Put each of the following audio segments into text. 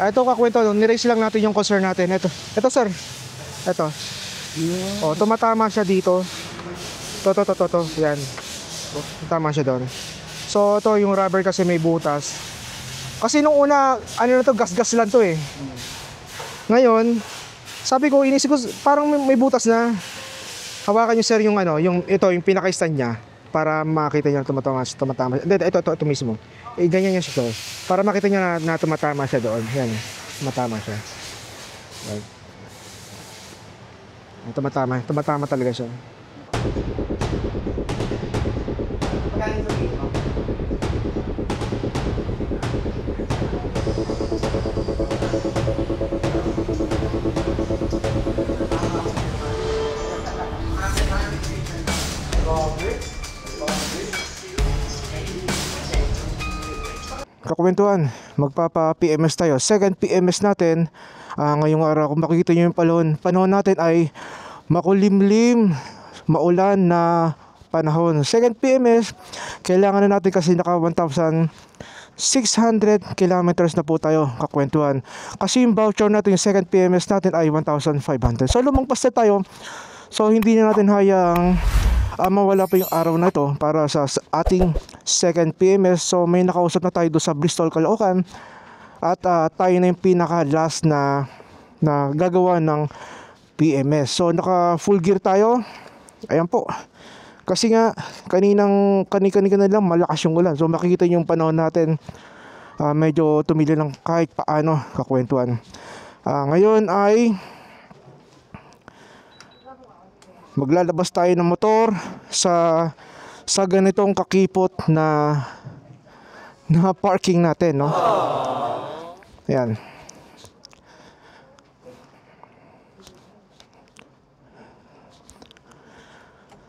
Ito kakwento, niraise lang natin yung concern natin. Ito sir. Ito. Oh, tumatama siya dito. To. Yan. Tama siya doon. So ito yung rubber kasi may butas. Kasi nung una, ano na to, gas-gas lang to eh. Ngayon, sabi ko, inisip ko, parang may butas na. Hawakan nyo sir yung ano, yung pinaka-stand niya para makita niya tumatama. Ito mismo. Ganyan niya siya to. Para makita niya na tumatama siya doon. Yan, tumatama siya. Right. Tumatama talaga siya. Kakwentuhan, magpapa-PMS tayo. Second PMS natin. Ngayong araw, kung makikita nyo yung panahon natin ay makulimlim, maulan na panahon. Second PMS, kailangan na natin kasi naka 1,600 kilometers na po tayo, kakwentuhan. Kasi yung voucher natin, yung second PMS natin ay 1,500. So lumagpas na tayo. So hindi na natin hayang mawala pa yung araw na ito para sa ating second PMS. So may nakausap na tayo doon sa Bristol, Caloocan. At tayo na yung pinaka last na gagawa ng PMS. So naka full gear tayo. Ayan po. Kasi nga kanina na lang malakas yung ulan. So makikita yung panahon natin medyo tumili lang kahit paano, kakwentuhan. Ngayon ay maglalabas tayo ng motor sa ganitong kakipot na parking natin, no? Ayan.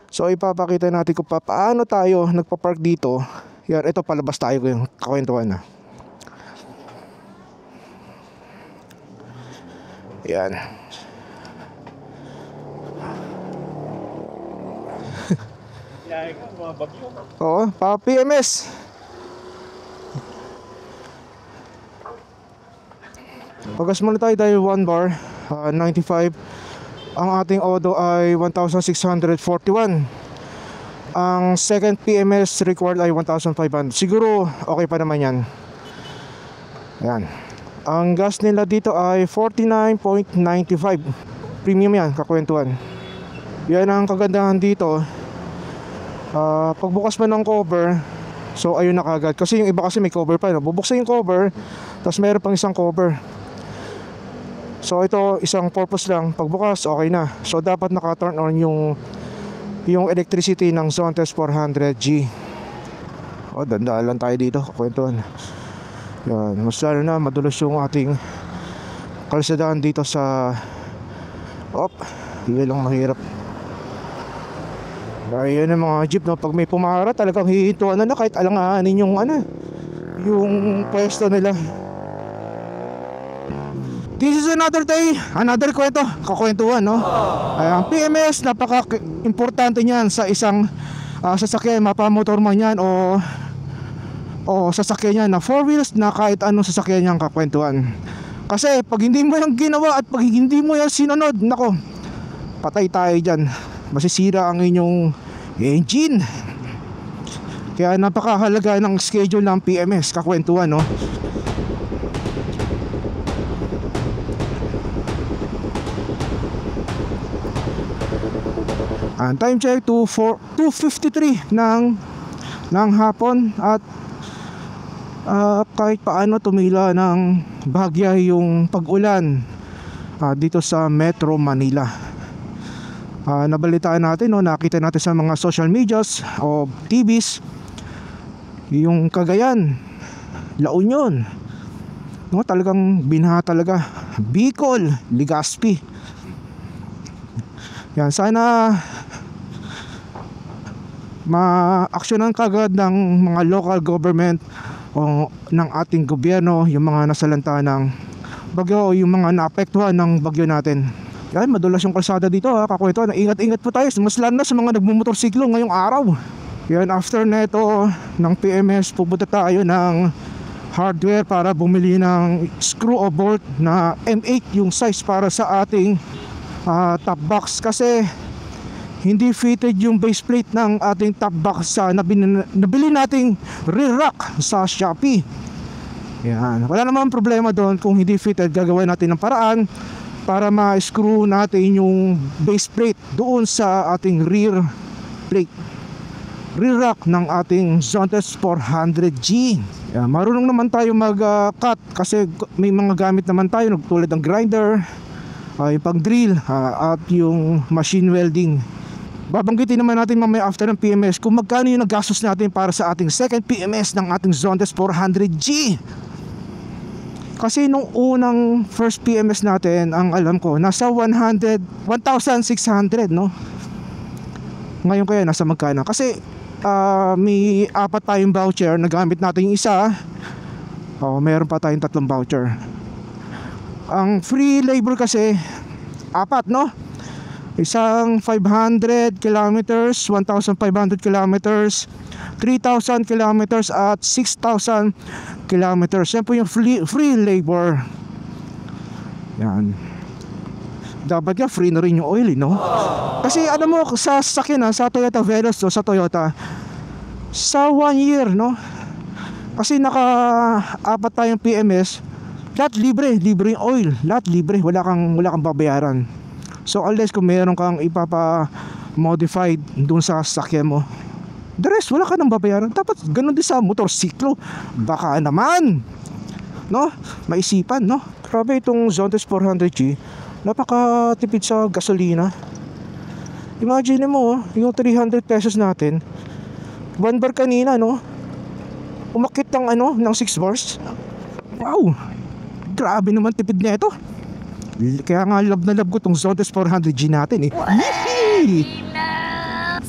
So ipapakita natin kung paano tayo nagpa-park dito. Yan, ito palabas tayo yung kakwentuhan na. Yan. Oo, pa PMS. Pagas muna tayo dahil 1 bar 95. Ang ating odo ay 1,641. Ang second PMS required ay 1,500. Siguro okay pa naman yan. Ayan. Ang gas nila dito ay 49.95. Premium yan, kakwentuhan. Yan ang kagandahan dito. Pagbukas mo ng cover, so ayun na kagad. Kasi yung iba kasi may cover pa, no? Bubuksan yung cover, tapos meron pang isang cover. So ito, isang purpose lang. Pagbukas, okay na. So dapat naka-turn on yung electricity ng Zontes 400G. Dandaan lang tayo dito, kwentuhan. Yan, mas lalo na madulas yung ating kalsadaan dito sa hindi lang mahirap. Ayun ang mga jeep, no? Pag may pumara talagang hihintuan na kahit alanganin yung yung pwesto nila. This is another day, another kwento, kakwentuhan, no? Ang PMS, napaka-importante niyan sa isang sasakyan, mapamotor man yan o sasakyan yan na 4 wheels na kahit anong sasakyan yan, kakwentuhan. Kasi pag hindi mo yan ginawa at pag hindi mo yan sinunod, nako, patay tayo dyan. Masisira ang inyong engine. Kaya napakahalaga ng schedule ng PMS, kakwentuhan, no? Time check 2:53 ng hapon. At kahit paano tumila ng bahagya yung pag-ulan dito sa Metro Manila. Nabalitaan natin, no, nakita natin sa mga social medias o TVs yung Cagayan, La Union, no, talagang binaha talaga. Bicol, Legazpi. Yan, sana ma-aksyonan kagad ng mga local government o ng ating gobyerno yung mga nasalanta ng bagyo o yung mga naapektuhan ng bagyo natin. Yan, madulas yung kalsada dito, kakwentuhan. Ingat-ingat po tayo, mas lalo na sa mga nagmumotorsiklo ngayong araw. Yan, after neto ng PMS, pupunta tayo ng hardware para bumili ng screw o bolt na M8 yung size para sa ating top box, kasi hindi fitted yung base plate ng ating top box sa nabili nating rear rack sa Shopee. Yan, wala namang problema doon kung hindi fitted. Gagawin natin ng paraan para ma-screw natin yung base plate doon sa ating rear rack ng ating Zontes 400G. Yan, marunong naman tayo mag-cut kasi may mga gamit naman tayo tulad ng grinder, yung pag-drill, at yung machine welding. Babanggitin naman natin mamaya after ng PMS kung magkano yung nagastos natin para sa ating second PMS ng ating Zontes 400G. Kasi nung unang first PMS natin, ang alam ko nasa 1,600, no? Ngayon kaya nasa magkano? Kasi may 4 tayong voucher, nagamit natin yung isa. Meron pa tayong 3 voucher. Ang free labor kasi 4, no? Isang 500 kilometers, 1,500 kilometers, 3,000 kilometers at 6,000 kilometers. Yan po yung free labor. Yan. Dapat nga free na rin yung oil, no? Kasi ano mo, sa sasakyan, sa Toyota Veloz, sa Toyota, sa 1 year, no? Kasi naka-4 tayong PMS, lahat libre yung oil, lahat libre, wala kang babayaran. So unless kung meron kang ipapa-modified dun sa sasakyan mo, the rest wala ka nang babayaran. Dapat ganun din sa motorsiklo. Baka naman, no? Maisipan, no? Grabe itong Zontes 400G, napakatipid sa gasolina. Imagine mo, yung 300 pesos natin, 1 bar kanina, no? Umakit ng 6 bars. Wow, grabe naman tipid na ito. Kaya nga love na love ko tong Zontes 400G natin, eh.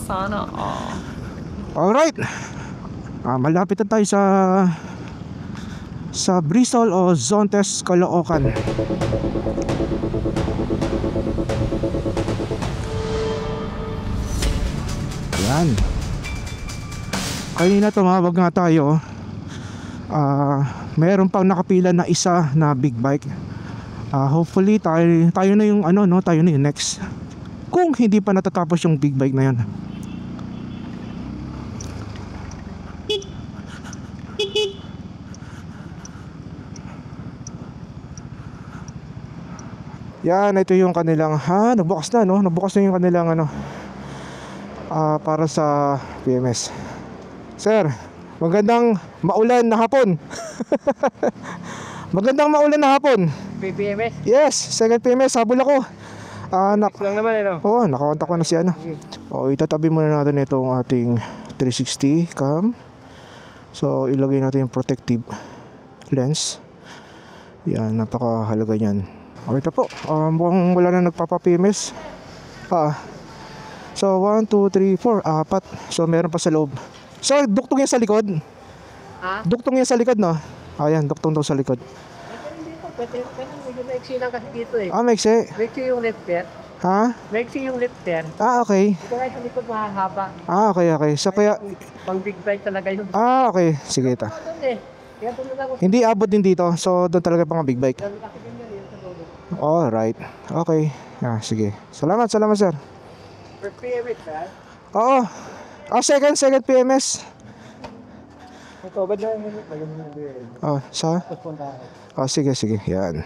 Sana all. Alright, malapit na tayo sa Bristol o Zontes, Caloocan. Yan. Kanina tumawag nga tayo. Meron pang nakapila na isa na big bike. Hopefully tayo na yung tayo na yung next. Kung hindi pa natatapos yung big bike na yan. Yan, ito yung kanilang nabukas na, no? Nabukas na yung kanilang para sa PMS. Sir, magandang maulan na hapon. Magandang maulan na hapon. PMS? Yes, second PMS, habol ako. Lang naman, no? Oo, nakakontak ko na si itatabi muna natin itong ating 360 cam. So, ilagay natin yung protective lens. Yan, napakahalaga yan. Ito po, mukhang wala na nagpapa-PMS. So, 1, 2, 3, 4, 4. So, meron pa sa loob. So, duktong yan sa likod. Duktong yan sa likod, no? Ayan, duktong daw sa likod. Pero medyo maiksi lang kasi dito, eh. Maiksi. Maiksi yung lifter. Maiksi yung lifter. Okay. Ito kahit sa likod mahahaba. Okay. So, kaya... Pang big bike talaga yun. Okay. Sige, ito. Kaya tulad ako. Hindi abot din dito. So, doon talaga pang big bike. Kasi ganyan yun sa lolo. Alright. Okay. Sige. Salamat, sir. First PMS, ha? Oo. Second PMS. Ito, ba't na yung Sa? Sige. Yan.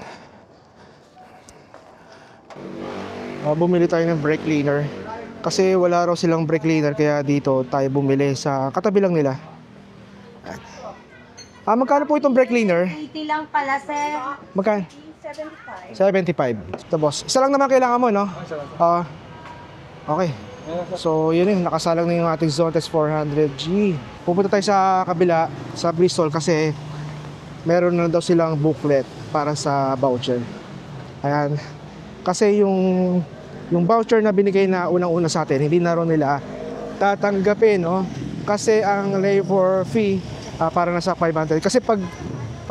Bumili tayo ng brake cleaner. Kasi wala raw silang brake cleaner, kaya dito tayo bumili sa katabi lang nila. Magkano po itong brake cleaner? 80 lang pala, sir. Magkano? 75. 75. Ito, boss. Isa lang naman kailangan mo, no? Okay. So, yun yung nakasalang na yung ating Zontes 400G. Pupunta tayo sa kabila, sa Bristol, kasi meron na daw silang booklet para sa voucher. Ayan. Kasi yung voucher na binigay na unang-una sa atin, hindi na rin nila tatanggapin, no? Kasi ang labor fee para na sa 500. Kasi pag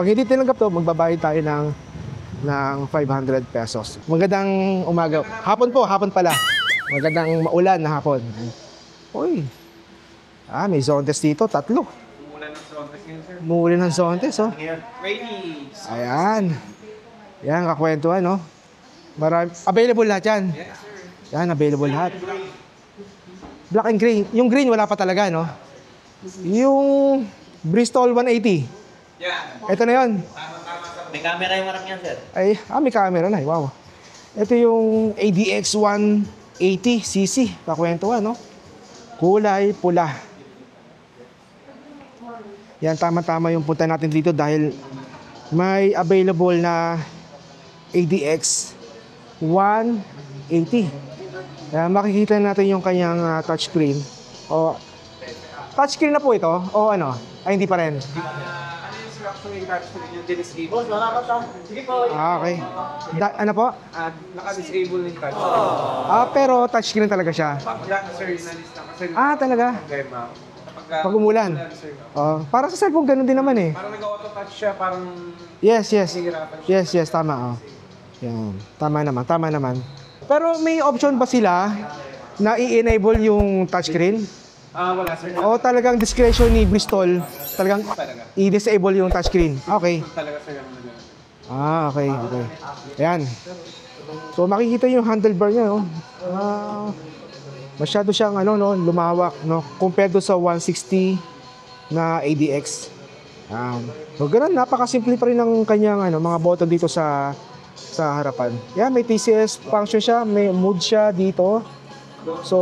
hindi tinanggap to, magbabayad tayo ng 500 pesos. Magandang umaga. Hapon pala. Magandang maulan na hapon. Uy. May Zontes dito, 3. Umulan ng Zontes Muli ng Zontes, oh. Rainy. Ayan. Yan, kakwentuhan, no? Marami. Available lahat yan. Yan, available lahat. Black and green. Yung green, wala pa talaga, no? Yung Bristol 180. Yeah. Ito na yun. May camera yung harap niyan, sir. Ay, may camera na. Wow. Ito yung ADX 180cc. Kakwentuhan, no? Kulay pula. Yan, tama-tama yung punta natin dito dahil may available na ADX 180. Makikita natin yung kanyang touchscreen. O, touchscreen na po ito? O ano? Ay, hindi pa rin. Actually, touchscreen yung disable. Boss, wala ka ta. Sige po. Okay. Ano po? Naka-disable yung touch. Pero touchscreen talaga siya. Yeah, sir, inalis na kasi. Talaga? Problema. Pag umulan. Para sa cellphone, ganun din naman eh. Parang nag-auto-touch siya, parang Yes. hihirapan siya. Yes, tama. Yan. Tama naman. Pero may option ba sila na i-enable yung touchscreen? Wala, sir. O talagang discretion ni Bristol, talagang i-disable yung touchscreen? Okay. Talaga, sir. Okay. Ayan. So makikita yung handlebar niya, no? Masyado siyang lumawak, no? Compared to sa 160 na ADX. So ganun, napakasimple pa rin ng kanyang mga button dito sa harapan. Yan, may TCS function siya, may mode siya dito. So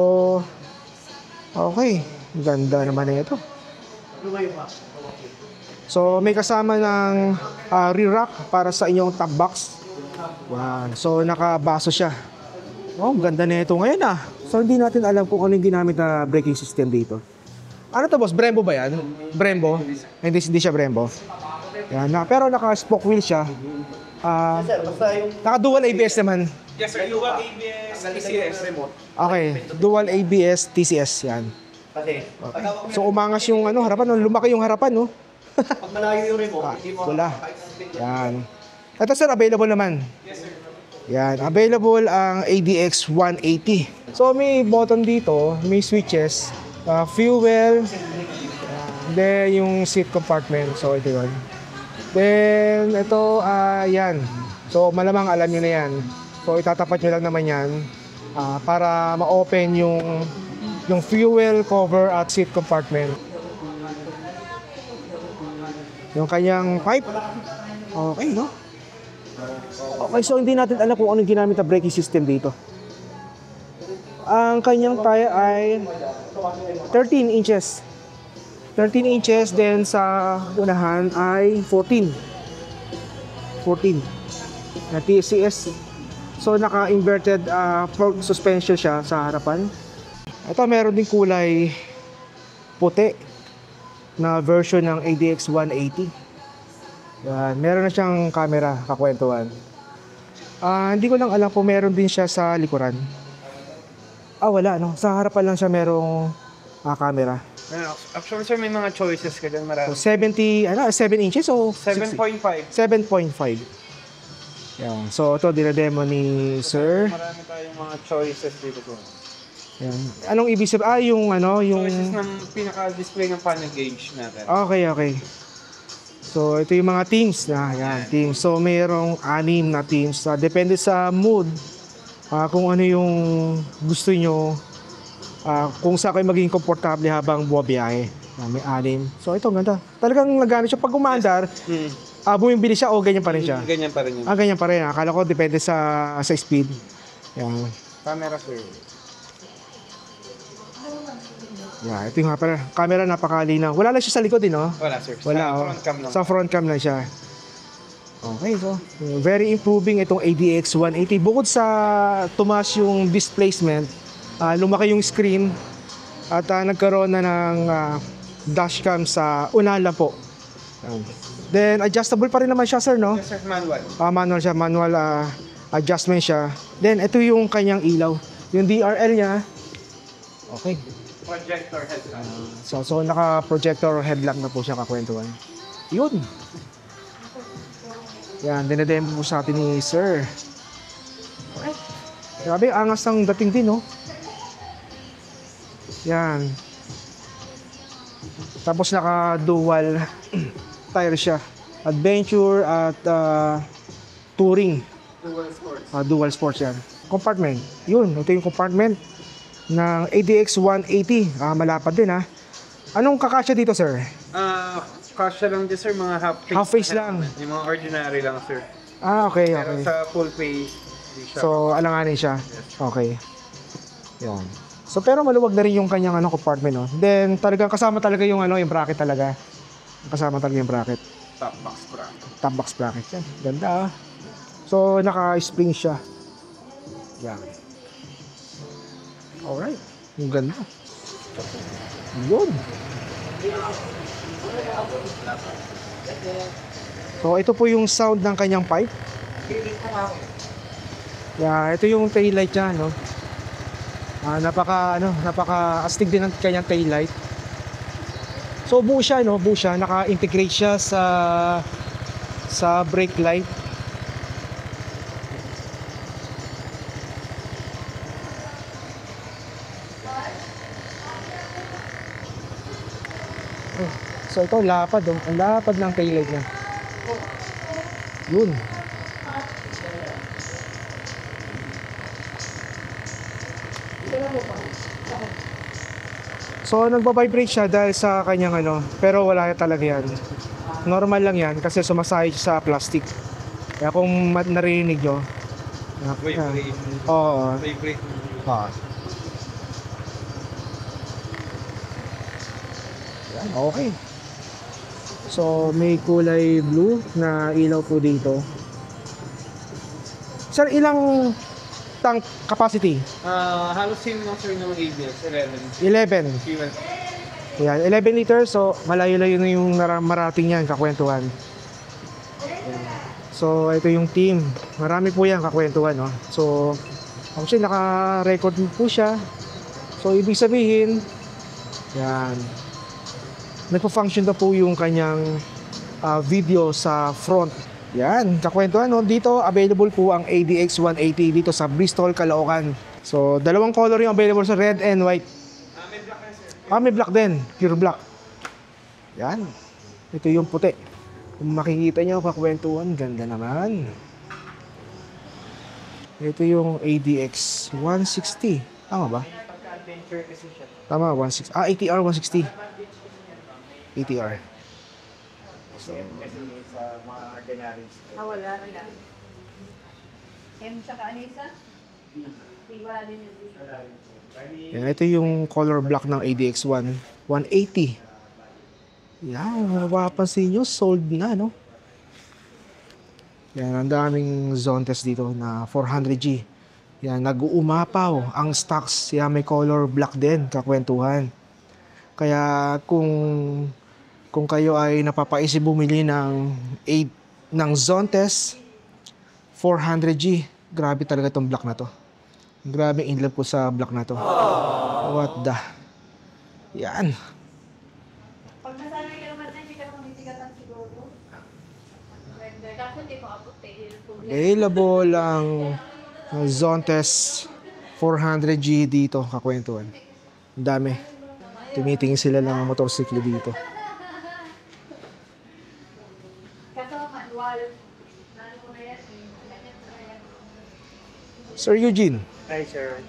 okay, ganda naman na ito. So may kasama ng rear rack para sa inyong top box. Yan. So nakabaso siya. Ganda na ito ngayon So hindi natin alam kung ano yung ginamit na braking system dito. Ano to boss? Brembo ba yan? Brembo? Hindi siya Brembo. Yan, pero naka-spoke wheel siya. Naka-dual ABS naman. Yes, sir. Dual ABS, TCS remote. Okay, dual ABS, TCS yan. Okay. So umangas yung harapan, lumaki yung harapan, no? Pag malayo yung remote, wala. Yan. Ito sir, available naman. Yes, sir. Yan, available ang ADX 180. So may button dito, may switches, fuel, then yung seat compartment. So ito yun. Then ito, yan. So malamang alam nyo na yan. So itatapat nyo lang naman yan para ma-open yung fuel cover at seat compartment. Yung kanyang pipe. Okay, no? Okay, so hindi natin alam kung anong ginamit na braking system dito. Ang kanyang tire ay 13 inches. 13 inches, then sa unahan ay 14 na TCS. So naka-inverted fork suspension siya sa harapan. Ito meron din kulay puti na version ng ADX 180. Yan, meron na siyang camera, kakwentuhan. Hindi ko lang alam kung meron din siya sa likuran. Wala, no? Sa harapan lang siya merong camera. Actually, sir, may mga choices ka dyan. Marami. So 7 inches o 7.5. 7.5. Yan. So ito dinademo ni Sir. Marami tayong mga choices dito po. Yan. Anong ibig sabihin? Yung Choices ng pinaka-display ng panel gauge natin. Okay. So ito yung mga teams na teams. So mayroong 6 na teams. Depende sa mood. Kung ano yung gusto nyo. Kung saan kayo maging komportable habang buwabiyahe. May 6. So ito ganda. Talagang nagamit siya pag umandar. Bumibili siya o ganyan pa rin siya? Ganyan pa rin yun. Ganyan pa rin. Akala ko depende sa speed. Yan. Camera, sir. Yeah, ito yung camera napakalinaw. Wala lang siya sa likod no? Wala, sir. Wala, Sa front cam lang. Sa front cam lang siya. Okay, so very improving itong ADX 180. Bukod sa tumaas yung displacement, lumaki yung screen at nagkaroon na ng dashcam sa unahan lang po. Then adjustable pa rin naman siya, sir, no? Yes, sir. Manual. Manual siya, manual adjustment siya. Then ito yung kanyang ilaw. Yung DRL niya. Okay. Projector headlamp. So naka-projector headlamp na po siya, kakwentuhan. Yun. Yan, dinademo po sa atin ni Sir. Okay. Grabe, angas ng dating din, no? Yan. Tapos naka-dual tire siya. Adventure at touring. Dual sports yan. Compartment. Yun, ito yung compartment ng ADX 180. Malapad din ha. Anong kakasya dito, sir? Kasya lang din, sir. Mga Half face lang. Yung mga ordinary lang, sir. Okay, Pero okay. sa full face, di siya. So, alanganin siya. Okay. Yan. So, pero maluwag na rin yung kanyang compartment, no? Then, talagang kasama talaga yung yung bracket talaga. Kasama talaga yung bracket. Top box bracket. Top box bracket yan. Ganda ah. So, naka-spring siya. Yan. Alright. Ang ganda. Yun. So, ito po yung sound ng kanyang pipe. Yeah, ito yung taillight niya, no? Napaka astig din ng kanyang taillight. So, buo siya, no? Buo siya. Naka-integrate siya sa brake light. So ito lapad, oh. Ang lapad ng taillight niya. Yun. So nagba-vibrate siya dahil sa kanyang pero wala talaga yan. Normal lang yan kasi sumasahid sa plastic. Kaya kung narinig nyo, Vibrate. oo. Vibrate. Yan, okay. So, may kulay blue na ilaw po dito. Sir, ilang tank capacity? Halos same lang, sir, ng ABS. 11. 11. Fuel. Yan, 11 liters. So, malayo-layo na yung marating yan, kakwentuhan. So, ito yung team. Marami po yan kakwentuhan, no? So, actually, naka-record po siya. So, ibig sabihin, yan, nagpo-function na po yung kanyang video sa front. Yan, kakwentuhan, no? Dito, available po ang ADX 180 dito sa Bristol, Caloocan. So, dalawang color yung available sa red and white. May black na, sir. May black din, pure black. Yan, ito yung puti. Kung makikita nyo, kakwentuhan, ganda naman. Ito yung ADX 160. Tama ba? Pagka-adventure kasi siya. Tama, 160. ATR 160. ATR. Kasi sa mga ordinary. Wala. Tsaka Anissa? Wala din yun. Yan, ito yung color black ng ADX 180. Yan, mapapansin nyo, sold na, no? Yan, ang daming zone test dito na 400G. Yan, nag-uumapaw ang stocks. Yan, may color black din, kakwentuhan. Kaya kung kayo ay napapaisip bumili ng zone test 400G, grabe talaga tong black na to. Grabe in love ko sa black na to. What the? Yan. Pag nasanay ka naman, hindi ka kumitigasan siguro. Kasi hindi ko aputi. Available ang zone test 400G dito, kakwentuhan. Ang dami. Tumitingin sila ng motorsiklo dito. Kaso manual. Lalo ko na yan. Sir Eugene. Hi, sir.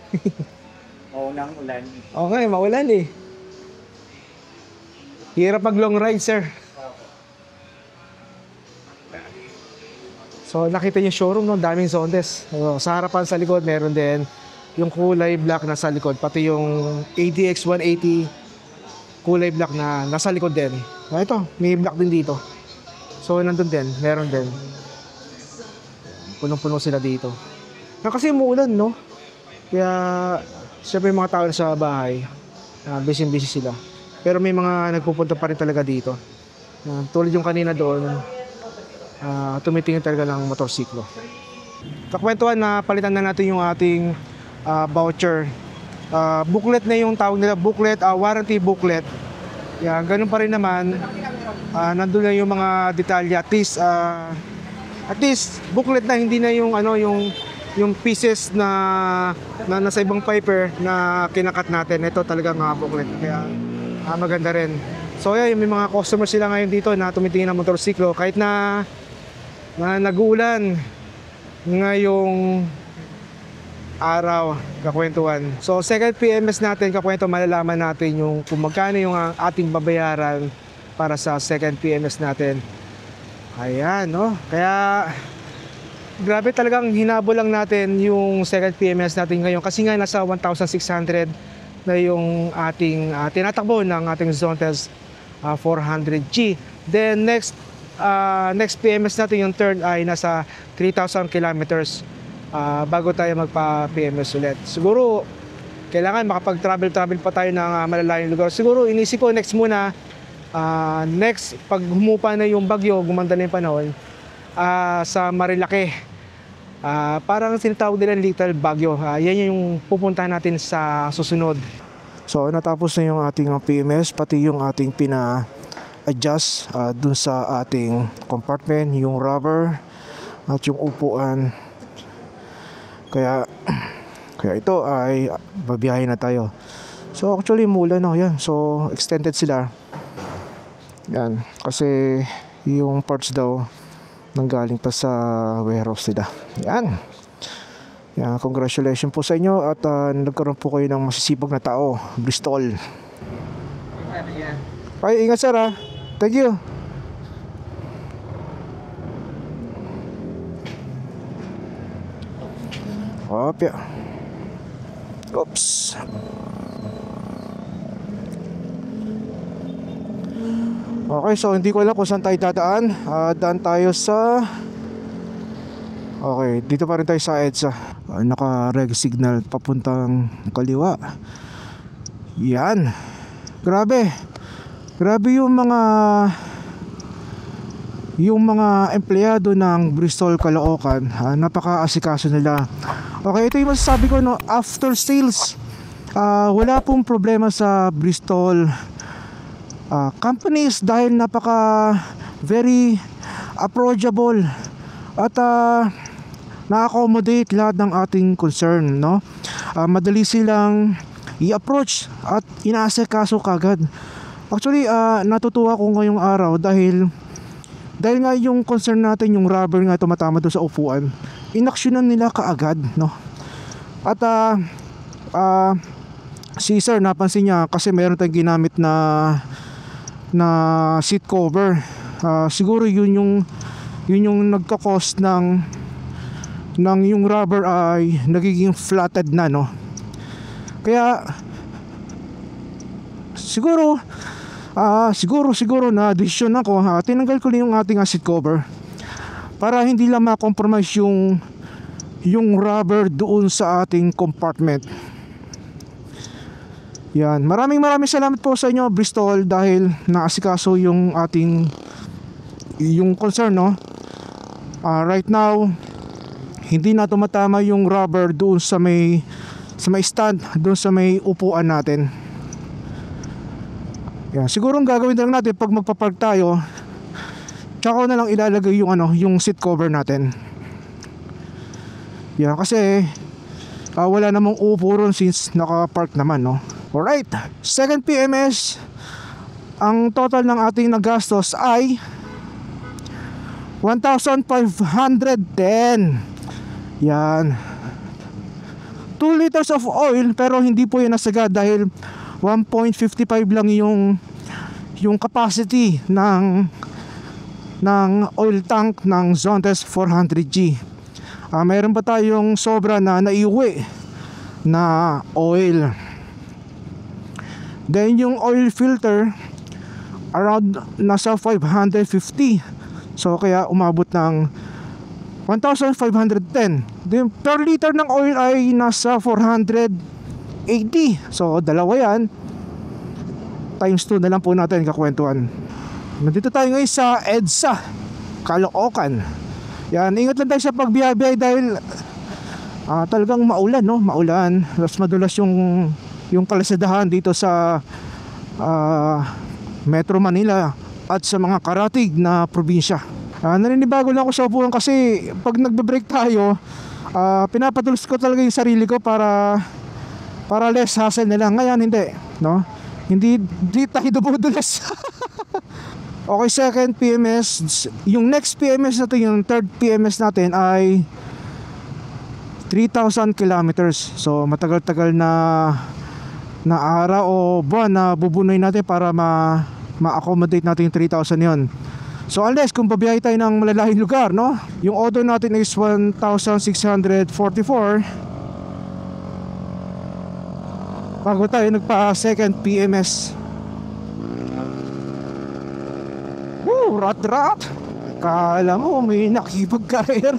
Maunang ulan. Okay, maulan eh. Hirap mag long ride, sir. So, nakita niyo showroom, no? Daming zone test. Sa harapan, sa likod, meron din yung kulay black na sa likod. Pati yung ADX 180 kulay black na nasa likod din. Ito, may black din dito. So, nandun din. Meron din. Punong-puno sila dito. Kasi umuulan, no? Kaya, siyempre yung mga tao sa bahay, busy-busy sila. Pero may mga nagpupunta pa rin talaga dito. Tulad yung kanina doon, tumitingin talaga ng motorsiklo. Kakwentuhan na palitan na natin yung ating voucher. Booklet na yung tawag nila, booklet, warranty booklet. Yan, ganun pa rin naman. Nandun na yung mga detalye. At least booklet na, hindi na yung yung pieces na nasa ibang paper na kinakat natin. Ito talagang booklet. Kaya maganda rin. So yan, may mga customer sila ngayon dito na tumitingin ng motorsiklo kahit na nag-uulan ngayong araw, kakwentuhan. So second PMS natin, kakwento, malalaman natin yung kung magkano yung ating babayaran para sa second PMS natin. Ayan, no? Kaya grabe, talagang hinabol lang natin yung second PMS natin ngayon kasi nga nasa 1,600 na yung ating tinatakbo ng ating Zontes 400G. Then next PMS natin, yung third, ay nasa 3,000 kilometers bago tayo magpa-PMS ulit. Siguro kailangan makapag-travel pa tayo ng malalayong lugar. Siguro inisip ko next muna, next pag humupa na yung bagyo, gumanda na yung panahon, sa Marilake, parang sinatawag nila Little Bagyo. Yan yung pupuntahan natin sa susunod. So natapos na yung ating PMS, pati yung ating pina-adjust dun sa ating compartment, yung rubber at yung upuan. Kaya ito ay babiyahin na tayo. So actually mula na yan, so extended sila yan kasi yung parts daw nanggaling pa sa warehouse nila. Yan, congratulations po sa inyo at nagkaroon po kayo ng masisipag na tao, Bristol. Ay, ingat sir ha. Thank you. Opya. Oops. Okay, so hindi ko alam kung saan tayo dadaan. Daan tayo sa... Okay, dito pa rin tayo sa EDSA. Naka-reg signal papuntang kaliwa. Yan. Grabe. Grabe yung mga empleyado ng Bristol Caloocan. Napaka-asikaso nila. Okay, ito yung masasabi ko, no, after sales. Wala pong problema sa Bristol companies dahil napaka very approachable at na-accommodate lahat ng ating concern, no? Madali silang i-approach at inaasikaso kagad. Actually, natutuwa ko ngayong araw dahil nga yung concern natin, yung rubber nga tumatama doon sa upuan, inaksyonan nila kaagad, no? At si sir, napansin niya kasi meron tayong ginamit na seat cover. Siguro yun yung nagka-cause ng yung rubber ay nagiging flatted na, no? Kaya siguro na decision ako, tinanggal ko na yung ating seat cover para hindi lang ma-compromise yung rubber doon sa ating compartment. Yan, maraming salamat po sa inyo, Bristol, dahil naasikaso yung ating concern, no? Right now hindi na tumatama yung rubber doon sa may stand, doon sa may upuan natin. Yan, siguro ang gagawin na lang natin pag magpa-park tayo, tsaka na lang ilalagay yung seat cover natin. Yan, kasi wala namang upo ron since naka-park naman, no? Alright, second PMS, ang total ng ating nagastos ay 1,510. Yan, 2 liters of oil, pero hindi po yan nasagad dahil 1.55 lang yung capacity ng oil tank ng Zontes 400G. Mayroon pa tayong sobra na naiuwi na oil. Then yung oil filter around nasa 550. So kaya umabot ng 1,510. Then per liter ng oil ay nasa 480. So dalawa yan, times 2 na lang po natin kakwentuhan. Nandito tayo ngayon sa EDSA Caloocan. Yan, ingat lang tayo sa pagbiyahe dahil talagang maulan, no? Maulan. Mas madulas yung kalasadahan dito sa Metro Manila at sa mga karatig na probinsya. Naninibago lang ako sa upuan kasi pag nagbe-break tayo, pinapatulos ko talaga yung sarili ko para less hassle nila. Ngayon hindi, no? Hindi tayo dubudulas. Okay, second PMS. Yung next PMS natin, yung third PMS natin ay 3,000 kilometers. So matagal-tagal na araw o buwan na bubunoy natin para ma-accommodate natin yung 3,000 yon. So unless kung babiyahe tayo ng malalayong lugar, no? Yung order natin is 1,644 bago tayo nagpa second PMS. Woo, rat. Kala mo may nakipag-career.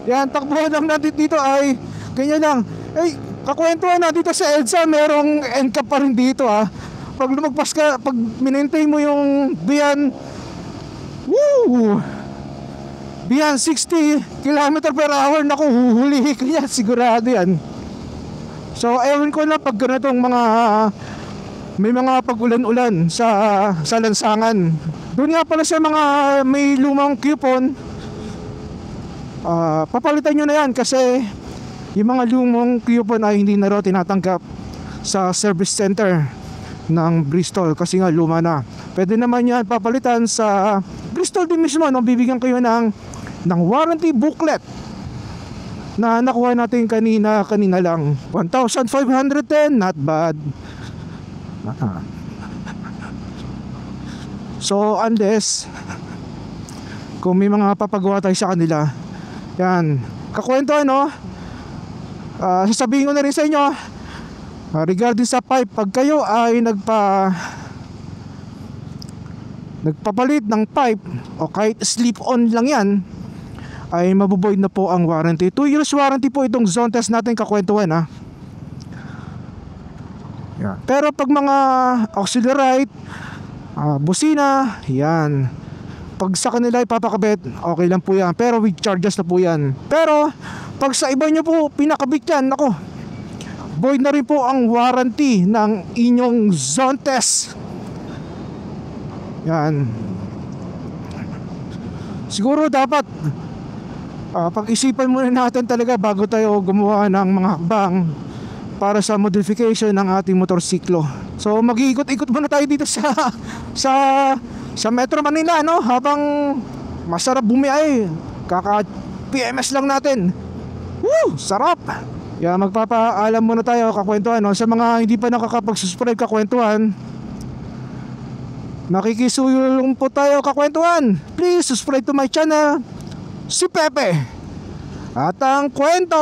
Yan, takbuhan lang natin dito ay ganyan lang. Kakwentuhan na dito sa EDSA, merong NCAP pa rin dito ha. Pag lumagpas ka, pag minintay mo yung beyond beyond 60 km/h, naku, huhuli ka yan, sigurado yan. So ewan ko na pag ganitong may mga pag-ulan-ulan sa lansangan. Doon nga pala sa mga may lumang coupon, papalitan nyo na yan kasi yung mga lumang coupon ay hindi na raw tinatanggap sa service center ng Bristol kasi nga luma na. Pwede naman yan papalitan sa Bristol din mismo, no? Bibigyan kayo ng warranty booklet na nakuha natin kanina lang. 1,510, not bad. So unless kung may mga papagawa tayo sa kanila, yan, kakwento ano, sasabihin ko na rin sa inyo regarding sa pipe, pag kayo ay nagpapalit ng pipe o kahit slip on lang yan, ay mabuboid na po ang warranty. 2 years warranty po itong zone test natin, kakwentuhan ha. Yan. Pero pag mga auxiliary, busina, yan, pag sa kanila ipapakabit, okay lang po yan, pero with charges na po yan. Pero pag sa iba nyo po pinakabit yan, nako, void na rin po ang warranty ng inyong zone test. Yan. Siguro dapat pag-isipan muna natin talaga bago tayo gumawa ng mga hakbang para sa modification ng ating motorsiklo. So mag-iikot-ikot muna tayo dito sa Metro Manila, no? Habang masarap bumiyahe. Kaka-PMS lang natin. Woo! Sarap! Magpapaalam muna tayo, kakwentuhan, no? Sa mga hindi pa nakakapag-subscribe, kakwentuhan, makikisuyo po tayo, kakwentuhan. Please subscribe to my channel, si Pepe at ang kwento.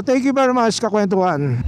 Thank you very much, kakwentuhan.